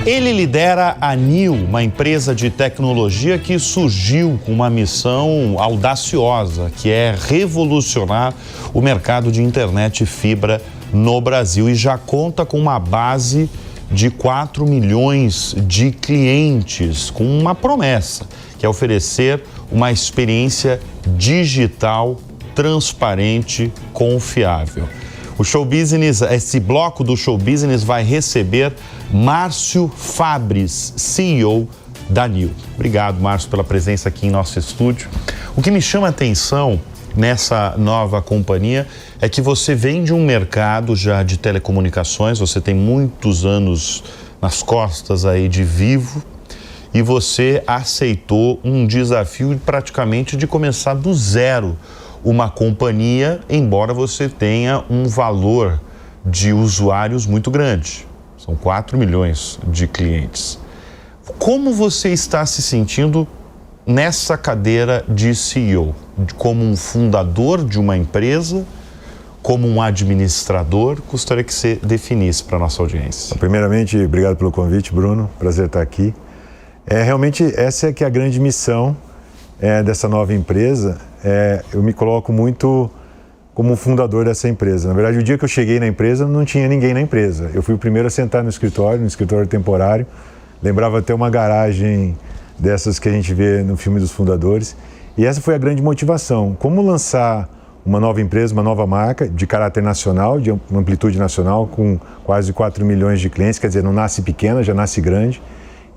Ele lidera a NIO, uma empresa de tecnologia que surgiu com uma missão audaciosa, que é revolucionar o mercado de internet fibra no Brasil, e já conta com uma base de 4 milhões de clientes, com uma promessa, que é oferecer uma experiência digital transparente, confiável. O Show Business, esse bloco do Show Business vai receber Márcio Fabris, CEO da NIO. Obrigado, Márcio, pela presença aqui em nosso estúdio. O que me chama a atenção nessa nova companhia é que você vem de um mercado já de telecomunicações, você tem muitos anos nas costas aí de Vivo, e você aceitou um desafio praticamente de começar do zero uma companhia, embora você tenha um valor de usuários muito grande. São 4 milhões de clientes. Como você está se sentindo nessa cadeira de CEO? Como um fundador de uma empresa? Como um administrador? Gostaria que você definisse para a nossa audiência. Primeiramente, obrigado pelo convite, Bruno. Prazer estar aqui. Realmente, essa é que é a grande missão dessa nova empresa. Eu me coloco muito como um fundador dessa empresa. Na verdade, o dia que eu cheguei na empresa, não tinha ninguém na empresa. Eu fui o primeiro a sentar no escritório temporário. Lembrava até uma garagem dessas que a gente vê no filme dos fundadores. E essa foi a grande motivação. Como lançar uma nova empresa, uma nova marca de caráter nacional, de amplitude nacional, com quase 4 milhões de clientes. Quer dizer, não nasce pequena, já nasce grande.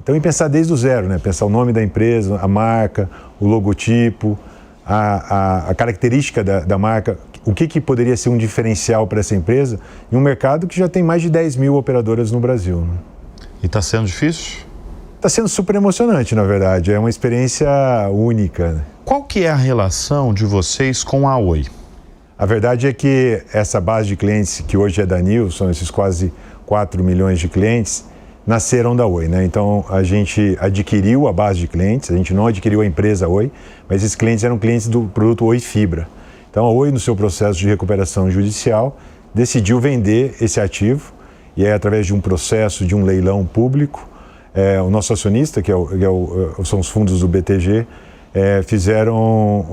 Então, em pensar desde o zero, né? Pensar o nome da empresa, a marca, o logotipo, a característica da marca, o que poderia ser um diferencial para essa empresa em um mercado que já tem mais de 10 mil operadoras no Brasil. Né? E está sendo difícil? Está sendo super emocionante, na verdade. É uma experiência única. Né? Qual que é a relação de vocês com a Oi? A verdade é que essa base de clientes que hoje é da NIO, são esses quase 4 milhões de clientes, nasceram da Oi, né? Então, a gente adquiriu a base de clientes, a gente não adquiriu a empresa Oi, mas esses clientes eram clientes do produto Oi Fibra. Então, a Oi, no seu processo de recuperação judicial, decidiu vender esse ativo, e aí, através de um processo, de um leilão público, o nosso acionista, são os fundos do BTG, fizeram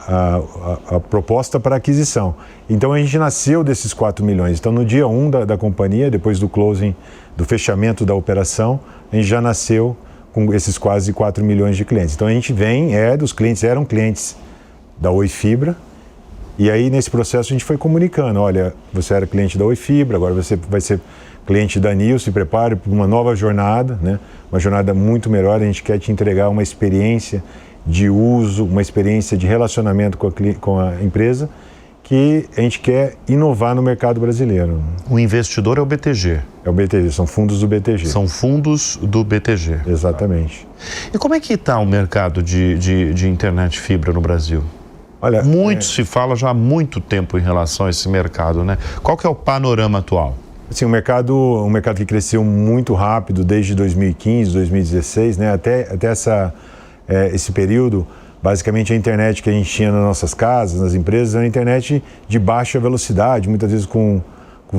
a proposta para aquisição. Então, a gente nasceu desses 4 milhões. Então, no dia 1 da companhia, depois do closing, do fechamento da operação, a gente já nasceu com esses quase 4 milhões de clientes. Então, a gente dos clientes, eram clientes da Oi Fibra, e aí, nesse processo, a gente foi comunicando, olha, você era cliente da Oi Fibra, agora você vai ser cliente da NIO, se prepare para uma nova jornada, né? Uma jornada muito melhor, a gente quer te entregar uma experiência de uso, uma experiência de relacionamento com a empresa, que a gente quer inovar no mercado brasileiro. O investidor é o BTG? É o BTG, são fundos do BTG. São fundos do BTG. Exatamente. E como é que está o mercado de internet fibra no Brasil? Olha, muito se fala já há muito tempo em relação a esse mercado, né? Qual que é o panorama atual? Assim, um mercado que cresceu muito rápido desde 2015, 2016, né? Até esse período. Basicamente, a internet que a gente tinha nas nossas casas, nas empresas, era uma internet de baixa velocidade, muitas vezes com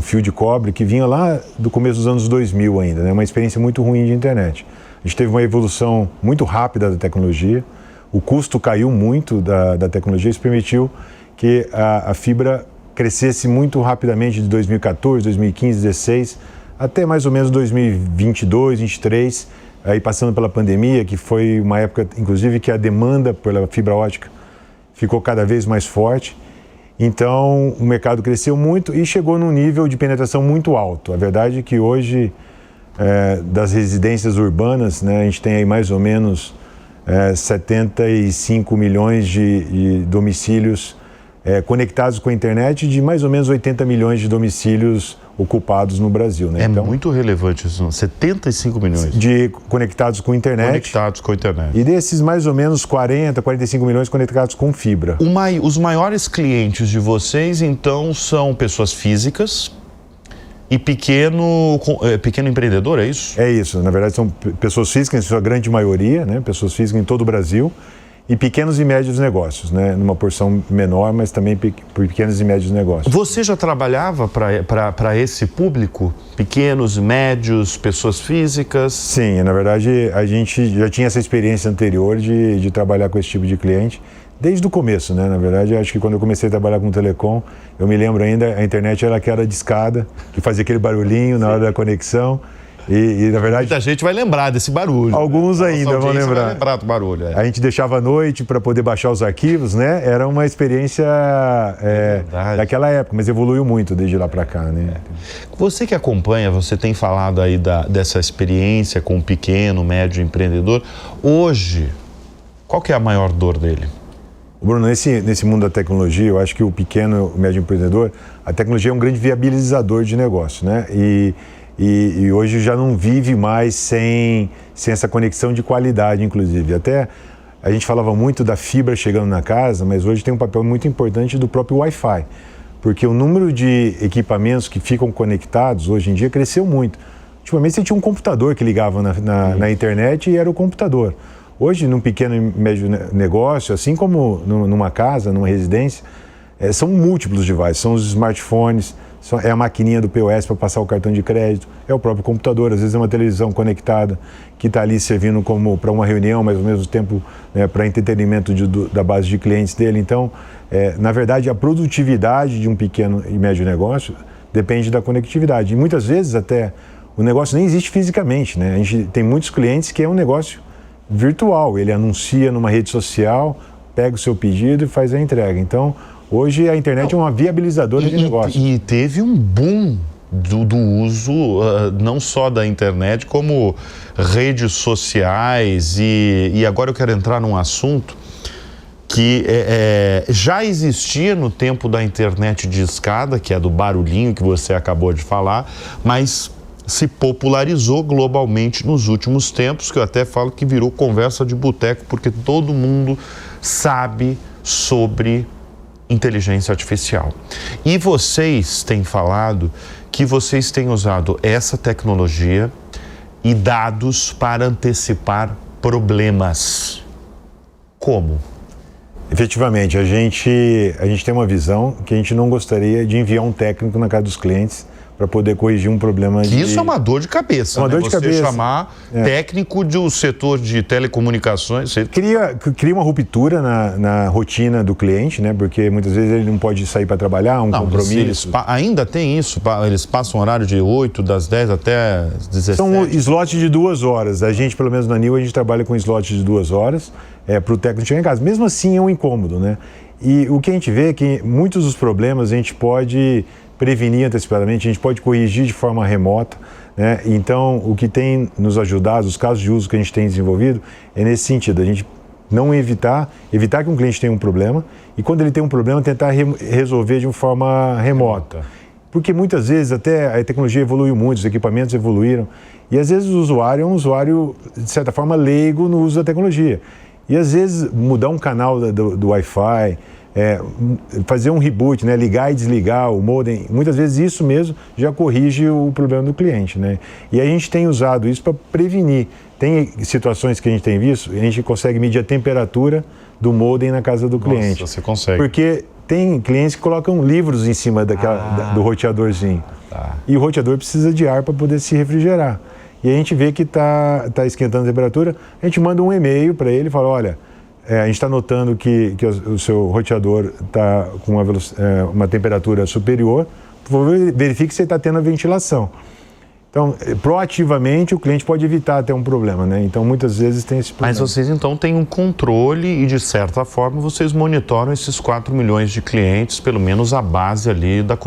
fio de cobre, que vinha lá do começo dos anos 2000 ainda, né? Uma experiência muito ruim de internet. A gente teve uma evolução muito rápida da tecnologia, o custo caiu muito da tecnologia, isso permitiu que a fibra crescesse muito rapidamente de 2014, 2015, 2016, até mais ou menos 2022, 2023, aí passando pela pandemia, que foi uma época, inclusive, que a demanda pela fibra ótica ficou cada vez mais forte. Então, o mercado cresceu muito e chegou num nível de penetração muito alto. A verdade é que hoje, das residências urbanas, né, a gente tem aí mais ou menos 75 milhões de domicílios conectados com a internet, de mais ou menos 80 milhões de domicílios ocupados no Brasil. Né? Então, muito relevante isso, 75 milhões. Conectados com internet. Conectados com internet. E desses mais ou menos 40, 45 milhões conectados com fibra. Os maiores clientes de vocês, então, são pessoas físicas e pequeno empreendedor, é isso? É isso. Na verdade, são pessoas físicas, em sua grande maioria, né? Pessoas físicas em todo o Brasil. e pequenos e médios negócios, né? Numa porção menor, mas também por pequenos e médios negócios. Você já trabalhava para esse público? Pequenos, médios, pessoas físicas? Sim, na verdade a gente já tinha essa experiência anterior de trabalhar com esse tipo de cliente desde o começo, né? Na verdade, acho que quando eu comecei a trabalhar com telecom, eu me lembro ainda, a internet era aquela discada, que fazia aquele barulhinho na hora da conexão. E, na verdade... Muita gente vai lembrar desse barulho. Alguns ainda vão lembrar. Vai lembrar do barulho. A gente deixava à noite para poder baixar os arquivos, né? Era uma experiência daquela época, mas evoluiu muito desde lá para cá, né? Você que acompanha, você tem falado aí dessa experiência com o pequeno, médio empreendedor. Hoje, qual que é a maior dor dele? Bruno, nesse mundo da tecnologia, eu acho que o pequeno e médio empreendedor, a tecnologia é um grande viabilizador de negócio, né? E hoje já não vive mais sem essa conexão de qualidade, inclusive. Até a gente falava muito da fibra chegando na casa, mas hoje tem um papel muito importante do próprio Wi-Fi. Porque o número de equipamentos que ficam conectados hoje em dia cresceu muito. Ultimamente você tinha um computador que ligava na internet e era o computador. Hoje, num pequeno e médio negócio, assim como numa casa, numa residência, são múltiplos devices, são os smartphones, é a maquininha do POS para passar o cartão de crédito, é o próprio computador, às vezes é uma televisão conectada que está ali servindo como para uma reunião, mas ao mesmo tempo, né, para entretenimento da base de clientes dele. Então, na verdade, a produtividade de um pequeno e médio negócio depende da conectividade. E muitas vezes até o negócio nem existe fisicamente, né? A gente tem muitos clientes que é um negócio virtual, ele anuncia numa rede social, pega o seu pedido e faz a entrega. Então, hoje a internet é uma viabilizadora de negócio. E teve um boom do uso não só da internet, como redes sociais. E agora eu quero entrar num assunto que já existia no tempo da internet de escada, que é do barulhinho que você acabou de falar, mas se popularizou globalmente nos últimos tempos, que eu até falo que virou conversa de boteco, porque todo mundo sabe sobre inteligência artificial. E vocês têm falado que vocês têm usado essa tecnologia e dados para antecipar problemas. Como? Efetivamente, a gente tem uma visão que a gente não gostaria de enviar um técnico na casa dos clientes para poder corrigir um problema Isso é uma dor de cabeça, dor de cabeça. Você chamar técnico do setor de telecomunicações... Cria uma ruptura na rotina do cliente, né? Porque muitas vezes ele não pode sair para trabalhar, compromisso. Ainda tem isso, eles passam horário de 8, das 10 até 17. São slots de 2 horas. A gente, pelo menos na NIL, a gente trabalha com slots de 2 horas para o técnico chegar em casa. Mesmo assim é um incômodo, né? E o que a gente vê é que muitos dos problemas a gente pode prevenir antecipadamente, a gente pode corrigir de forma remota, né? Então, o que tem nos ajudado, os casos de uso que a gente tem desenvolvido, é nesse sentido, a gente não evitar que um cliente tenha um problema e quando ele tem um problema, tentar resolver de uma forma remota. Porque muitas vezes até a tecnologia evoluiu muito, os equipamentos evoluíram e às vezes o usuário é um usuário, de certa forma, leigo no uso da tecnologia. E às vezes mudar um canal do Wi-Fi, fazer um reboot, né? Ligar e desligar o modem, muitas vezes isso mesmo já corrige o problema do cliente, né? E a gente tem usado isso para prevenir. Tem situações que a gente tem visto, a gente consegue medir a temperatura do modem na casa do cliente. Você consegue. Porque tem clientes que colocam livros em cima do roteadorzinho. E o roteador precisa de ar para poder se refrigerar. E a gente vê que está esquentando a temperatura, a gente manda um e-mail para ele e fala, olha, a gente está notando que o seu roteador está com uma temperatura superior, por favor, verifique se ele está tendo a ventilação. Então, proativamente, o cliente pode evitar até um problema, né? Então, muitas vezes tem esse problema. Mas vocês, então, têm um controle e, de certa forma, vocês monitoram esses 4 milhões de clientes, pelo menos a base ali da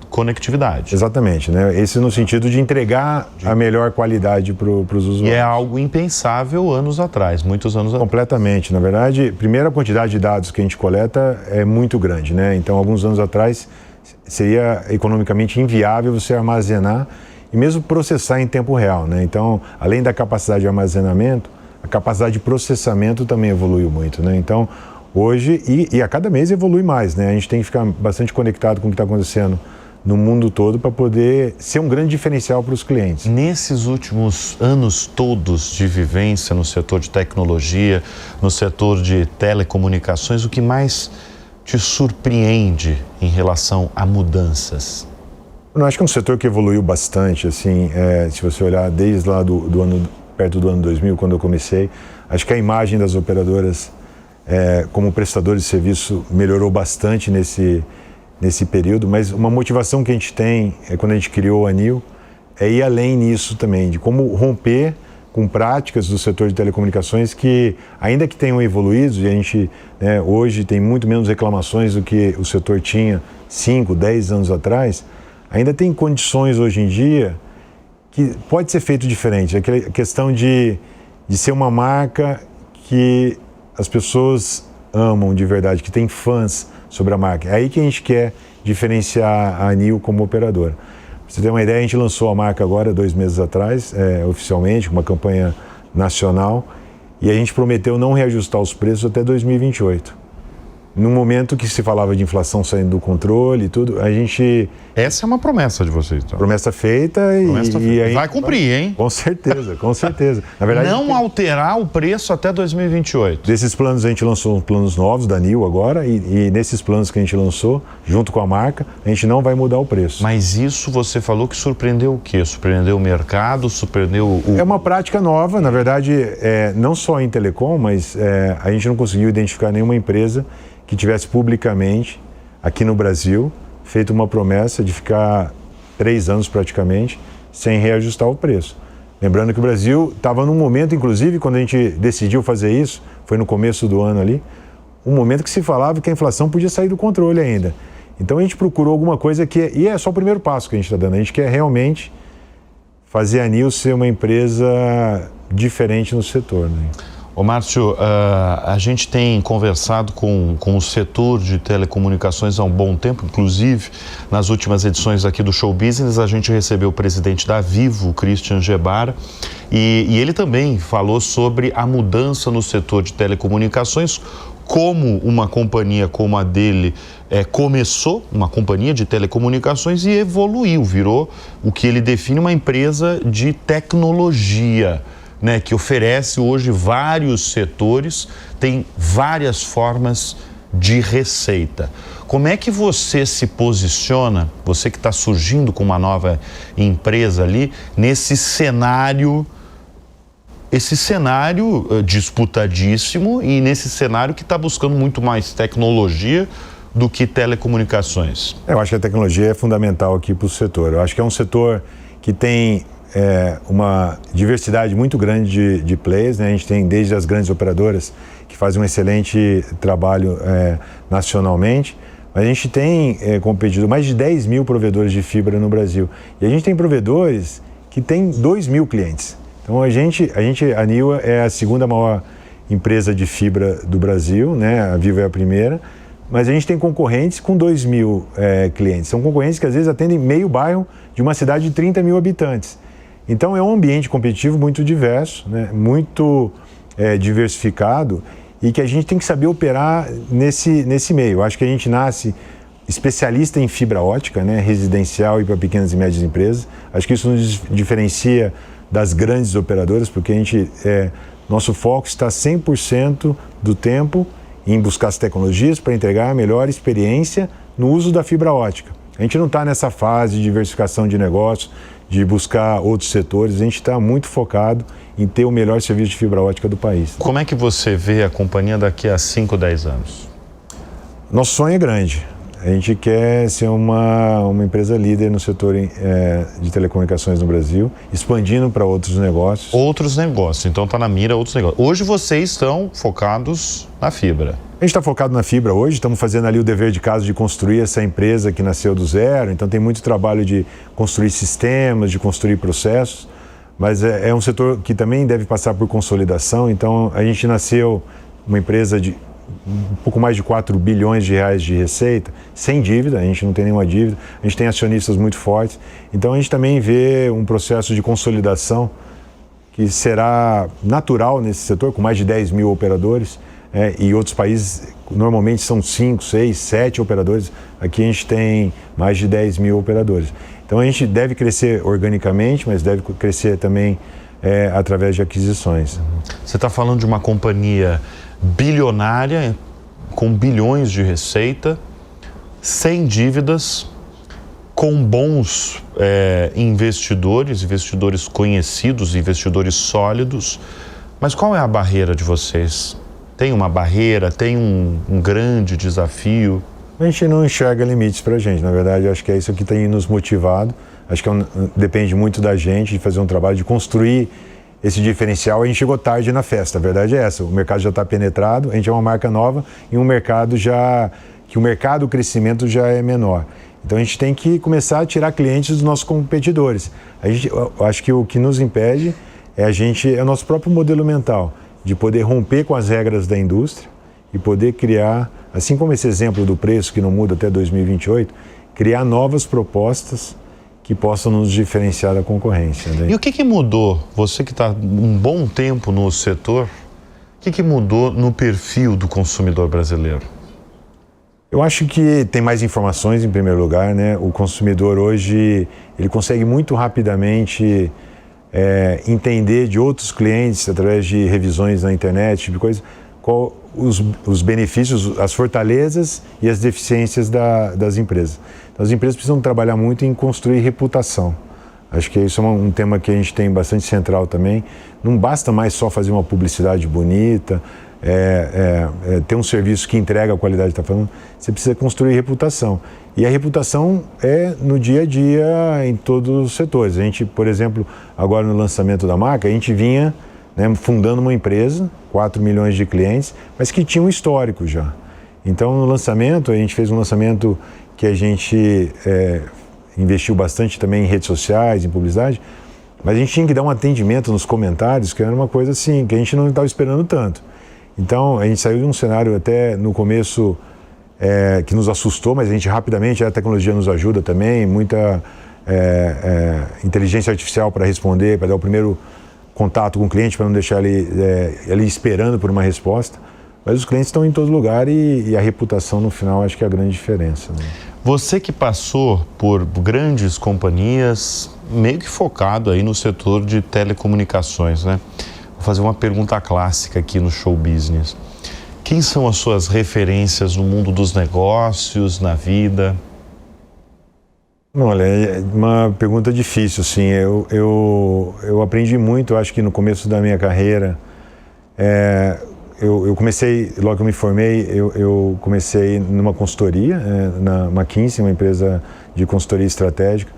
conectividade. Exatamente, né? Esse no sentido de entregar a melhor qualidade para os usuários. E é algo impensável anos atrás, muitos anos atrás. Completamente. Na verdade, primeiro, a quantidade de dados que a gente coleta é muito grande, né? Então, alguns anos atrás, seria economicamente inviável você armazenar e mesmo processar em tempo real, né? Então, além da capacidade de armazenamento, a capacidade de processamento também evoluiu muito, né? Então, hoje, e a cada mês evolui mais, né? A gente tem que ficar bastante conectado com o que está acontecendo no mundo todo para poder ser um grande diferencial para os clientes. Nesses últimos anos todos de vivência no setor de tecnologia, no setor de telecomunicações, o que mais te surpreende em relação a mudanças? Eu acho que é um setor que evoluiu bastante, assim, se você olhar desde lá do ano, perto do ano 2000, quando eu comecei, acho que a imagem das operadoras como prestadores de serviço melhorou bastante nesse período, mas uma motivação que a gente tem, quando a gente criou a ANEEL, é ir além nisso também, de como romper com práticas do setor de telecomunicações que, ainda que tenham evoluído, e a gente hoje tem muito menos reclamações do que o setor tinha 5, 10 anos atrás, ainda tem condições hoje em dia que pode ser feito diferente. Aquela questão de ser uma marca que as pessoas amam de verdade, que tem fãs sobre a marca. É aí que a gente quer diferenciar a ANEEL como operadora. Pra você ter uma ideia, a gente lançou a marca agora, 2 meses atrás, oficialmente, com uma campanha nacional, e a gente prometeu não reajustar os preços até 2028. No momento que se falava de inflação saindo do controle e tudo, a gente... Essa é uma promessa de vocês, então. Promessa feita e aí... Vai cumprir, hein? Com certeza, com certeza. Na verdade, não alterar o preço até 2028. Desses planos, a gente lançou planos novos da ANEEL agora, e nesses planos que a gente lançou, junto com a marca, a gente não vai mudar o preço. Mas isso você falou que surpreendeu o quê? Surpreendeu o mercado, surpreendeu o... É uma prática nova, na verdade, não só em telecom, mas a gente não conseguiu identificar nenhuma empresa que tivesse publicamente, aqui no Brasil, feito uma promessa de ficar 3 anos praticamente sem reajustar o preço. Lembrando que o Brasil estava num momento, inclusive, quando a gente decidiu fazer isso, foi no começo do ano ali, um momento que se falava que a inflação podia sair do controle ainda. Então a gente procurou alguma coisa e é só o primeiro passo que a gente está dando. A gente quer realmente fazer a ANEEL ser uma empresa diferente no setor, né? Ô Márcio, a gente tem conversado com o setor de telecomunicações há um bom tempo, inclusive nas últimas edições aqui do Show Business a gente recebeu o presidente da Vivo, Christian Gebara, e ele também falou sobre a mudança no setor de telecomunicações, como uma companhia como a dele começou, uma companhia de telecomunicações e evoluiu, virou o que ele define uma empresa de tecnologia, né, que oferece hoje vários setores, tem várias formas de receita. Como é que você se posiciona, você que está surgindo com uma nova empresa ali, nesse cenário, esse cenário disputadíssimo e nesse cenário que está buscando muito mais tecnologia do que telecomunicações? Eu acho que a tecnologia é fundamental aqui para o setor. Eu acho que é um setor que tem uma diversidade muito grande de players, né? A gente tem desde as grandes operadoras que fazem um excelente trabalho nacionalmente, mas a gente tem competido mais de 10 mil provedores de fibra no Brasil. E a gente tem provedores que têm 2 mil clientes. Então a ANEEL é a segunda maior empresa de fibra do Brasil, né? A Vivo é a primeira, mas a gente tem concorrentes com 2 mil clientes. São concorrentes que às vezes atendem meio bairro de uma cidade de 30 mil habitantes. Então é um ambiente competitivo muito diverso, né? Muito diversificado e que a gente tem que saber operar nesse meio. Eu acho que a gente nasce especialista em fibra ótica, né? Residencial e para pequenas e médias empresas. Acho que isso nos diferencia das grandes operadoras, porque nosso foco está 100% do tempo em buscar as tecnologias para entregar a melhor experiência no uso da fibra ótica. A gente não está nessa fase de diversificação de negócios, de buscar outros setores, a gente está muito focado em ter o melhor serviço de fibra ótica do país. Como é que você vê a companhia daqui a 5, 10 anos? Nosso sonho é grande. A gente quer ser uma empresa líder no setor de telecomunicações no Brasil, expandindo para outros negócios. Outros negócios, então está na mira outros negócios. Hoje vocês estão focados na fibra. A gente está focado na fibra hoje, estamos fazendo ali o dever de casa de construir essa empresa que nasceu do zero, então tem muito trabalho de construir sistemas, de construir processos, mas é um setor que também deve passar por consolidação, então a gente nasceu uma empresa de um pouco mais de 4 bilhões de reais de receita, sem dívida, a gente não tem nenhuma dívida, a gente tem acionistas muito fortes, então a gente também vê um processo de consolidação que será natural nesse setor, com mais de 10 mil operadores, e outros países normalmente são 5, 6, 7 operadores. Aqui a gente tem mais de 10 mil operadores. Então a gente deve crescer organicamente, mas deve crescer também através de aquisições. Você está falando de uma companhia bilionária, com bilhões de receita, sem dívidas, com bons investidores conhecidos, investidores sólidos. Mas qual é a barreira de vocês? Tem uma barreira, tem um grande desafio? A gente não enxerga limites para a gente, na verdade, acho que é isso que tem nos motivado. Acho que depende muito da gente, de fazer um trabalho, de construir esse diferencial. A gente chegou tarde na festa, a verdade é essa, o mercado já está penetrado, a gente é uma marca nova em um mercado o crescimento já é menor. Então a gente tem que começar a tirar clientes dos nossos competidores. Eu acho que o que nos impede é o nosso próprio modelo mental, de poder romper com as regras da indústria e poder criar, assim como esse exemplo do preço que não muda até 2028, criar novas propostas que possam nos diferenciar da concorrência. Né? E o que mudou? Você que está um bom tempo no setor, o que mudou no perfil do consumidor brasileiro? Eu acho que tem mais informações em primeiro lugar, né? O consumidor hoje, ele consegue muito rapidamente entender de outros clientes, através de revisões na internet, tipo de coisa, qual os benefícios, as fortalezas e as deficiências das empresas. Então, as empresas precisam trabalhar muito em construir reputação. Acho que isso é um tema que a gente tem bastante central também. Não basta mais só fazer uma publicidade bonita, ter um serviço que entrega a qualidade que está falando. Você precisa construir reputação. E a reputação é no dia a dia em todos os setores. A gente, por exemplo, agora no lançamento da marca, a gente vinha fundando uma empresa, 4 milhões de clientes, mas que tinha um histórico já. Então, no lançamento, a gente fez um lançamento que a gente investiu bastante também em redes sociais, em publicidade, mas a gente tinha que dar um atendimento nos comentários, que era uma coisa assim, que a gente não estava esperando tanto. Então, a gente saiu de um cenário até no começo que nos assustou, mas a gente rapidamente, a tecnologia nos ajuda também, muita inteligência artificial para responder, para dar o primeiro contato com o cliente, para não deixar ele esperando por uma resposta. Mas os clientes estão em todo lugar e a reputação no final acho que é a grande diferença. Né? Você que passou por grandes companhias, meio que focado aí no setor de telecomunicações, né? Vou fazer uma pergunta clássica aqui no Show Business. Quem são as suas referências no mundo dos negócios, na vida? Olha, é uma pergunta difícil, sim. Eu aprendi muito, acho que no começo da minha carreira. Eu comecei, logo que eu me formei, eu comecei numa consultoria, na McKinsey, uma empresa de consultoria estratégica.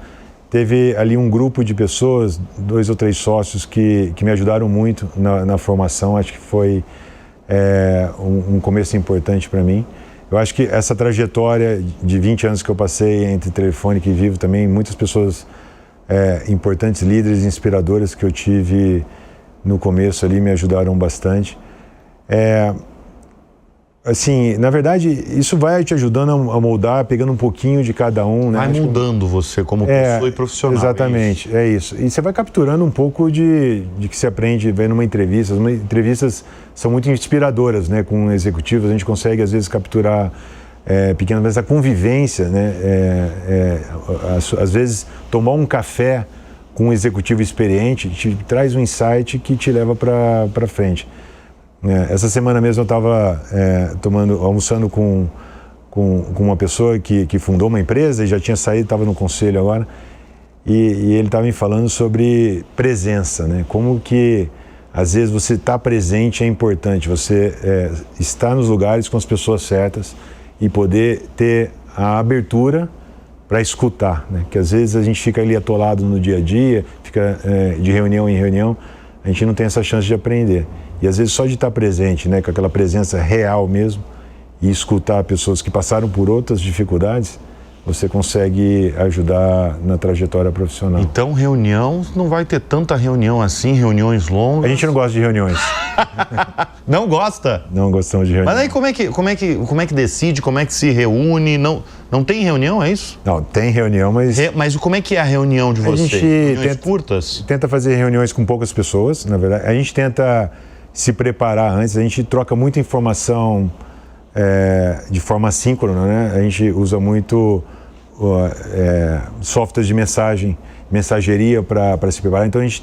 Teve ali um grupo de pessoas, 2 ou 3 sócios que me ajudaram muito na formação. Acho que foi um começo importante para mim. Eu acho que essa trajetória de 20 anos que eu passei entre Telefônica e Vivo também, muitas pessoas importantes, líderes, inspiradoras que eu tive no começo ali me ajudaram bastante. Assim, na verdade, isso vai te ajudando a moldar, pegando um pouquinho de cada um, né? Vai mudando você como pessoa e profissional. Exatamente, é isso. E você vai capturando um pouco de que se aprende vendo uma entrevista. As entrevistas são muito inspiradoras, né? Com executivos, a gente consegue às vezes capturar pequenas vezes a convivência, né? Às vezes tomar um café com um executivo experiente te traz um insight que te leva para frente. Essa semana mesmo eu estava almoçando com uma pessoa que fundou uma empresa e já tinha saído, estava no conselho agora, e ele estava me falando sobre presença, né? Como que às vezes você estar presente é importante, você estar nos lugares com as pessoas certas e poder ter a abertura para escutar, né? Que às vezes a gente fica ali atolado no dia a dia, fica de reunião em reunião, a gente não tem essa chance de aprender. E às vezes só de estar presente, né, com aquela presença real mesmo, e escutar pessoas que passaram por outras dificuldades, você consegue ajudar na trajetória profissional. Então, reunião, não vai ter tanta reunião assim, reuniões longas? A gente não gosta de reuniões. Não gosta? Não gostamos de reuniões. Mas aí como é que decide, como é que se reúne? Não tem reunião, é isso? Não, tem reunião, mas... Mas como é que é a reunião de vocês? A gente reuniões curtas? Tenta fazer reuniões com poucas pessoas, na verdade. A gente tenta se preparar antes. A gente troca muita informação de forma assíncrona, né? A gente usa muito softwares de mensageria para se preparar. Então a gente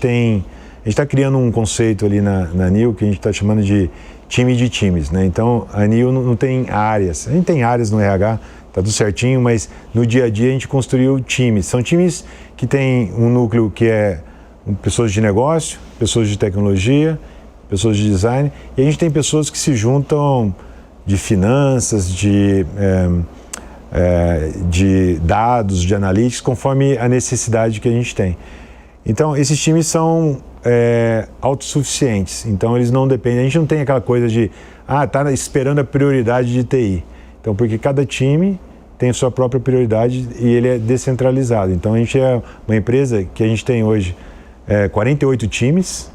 está criando um conceito ali na NIO que a gente está chamando de time de times, né? Então a NIO não tem áreas. A gente tem áreas no RH, tá tudo certinho, mas no dia a dia a gente construiu times. São times que têm um núcleo que é pessoas de negócio, pessoas de tecnologia, pessoas de design, e a gente tem pessoas que se juntam de finanças, de dados, de analytics, conforme a necessidade que a gente tem. Então, esses times são autossuficientes, então eles não dependem, a gente não tem aquela coisa de, tá esperando a prioridade de TI. Então, porque cada time tem sua própria prioridade e ele é descentralizado. Então, a gente é uma empresa que a gente tem hoje 48 times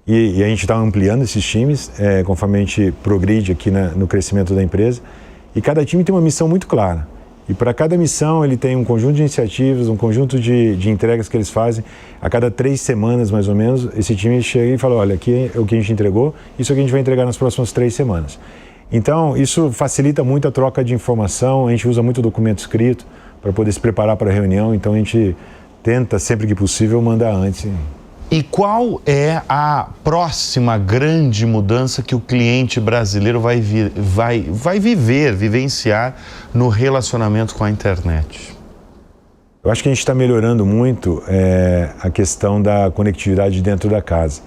e a gente está ampliando esses times conforme a gente progride aqui no crescimento da empresa. E cada time tem uma missão muito clara. E para cada missão ele tem um conjunto de iniciativas, um conjunto de entregas que eles fazem. A cada 3 semanas, mais ou menos, esse time chega e fala, olha, aqui é o que a gente entregou, isso é o que a gente vai entregar nas próximas 3 semanas. Então, isso facilita muito a troca de informação, a gente usa muito documento escrito para poder se preparar para a reunião, então a gente tenta, sempre que possível, mandar antes. E qual é a próxima grande mudança que o cliente brasileiro vai vivenciar no relacionamento com a internet? Eu acho que a gente está melhorando muito a questão da conectividade dentro da casa.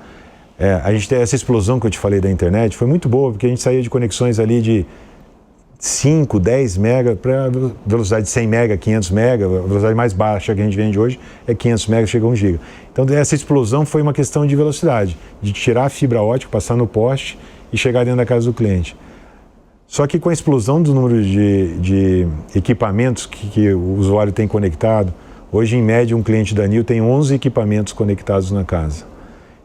A gente tem essa explosão que eu te falei da internet, foi muito boa, porque a gente saía de conexões ali de 5, 10 mega para velocidade de 100 mega, 500 mega, a velocidade mais baixa que a gente vende hoje é 500 mega, chega a 1 giga. Então essa explosão foi uma questão de velocidade, de tirar a fibra ótica, passar no poste e chegar dentro da casa do cliente. Só que com a explosão do número de equipamentos que o usuário tem conectado, hoje em média um cliente da NIO tem 11 equipamentos conectados na casa.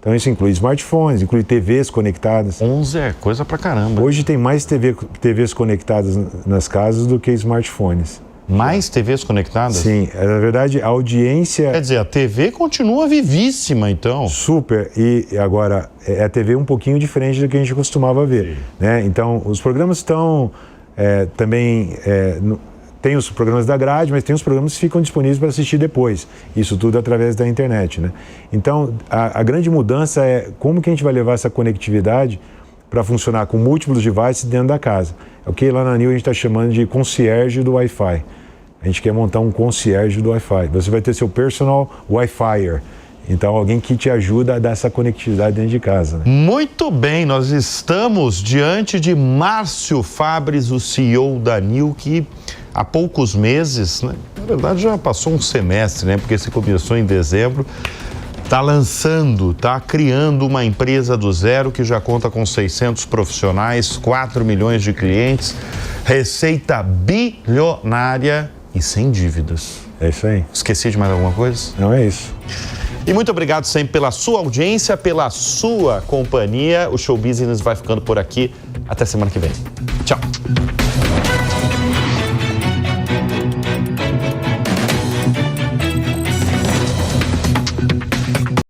Então isso inclui smartphones, inclui TVs conectadas. 11 é coisa pra caramba. Hoje tem mais TVs conectadas nas casas do que smartphones. Mais TVs conectadas? Sim, na verdade a audiência... Quer dizer, a TV continua vivíssima, então. Super, e agora a TV um pouquinho diferente do que a gente costumava ver, né? Então os programas estão também... Tem os programas da grade, mas tem os programas que ficam disponíveis para assistir depois. Isso tudo através da internet, né? Então, a grande mudança é como que a gente vai levar essa conectividade para funcionar com múltiplos devices dentro da casa. É o que lá na NIO a gente está chamando de concierge do Wi-Fi. A gente quer montar um concierge do Wi-Fi. Você vai ter seu personal Wi-Fier. Então, alguém que te ajuda a dar essa conectividade dentro de casa, né? Muito bem, nós estamos diante de Márcio Fabres, o CEO da NIO, que há poucos meses, né? Na verdade já passou um semestre, né? Porque se começou em dezembro, está criando uma empresa do zero que já conta com 600 profissionais, 4 milhões de clientes, receita bilionária e sem dívidas. É isso aí. Esqueci de mais alguma coisa? Não, é isso. E muito obrigado sempre pela sua audiência, pela sua companhia. O Show Business vai ficando por aqui. Até semana que vem. Tchau.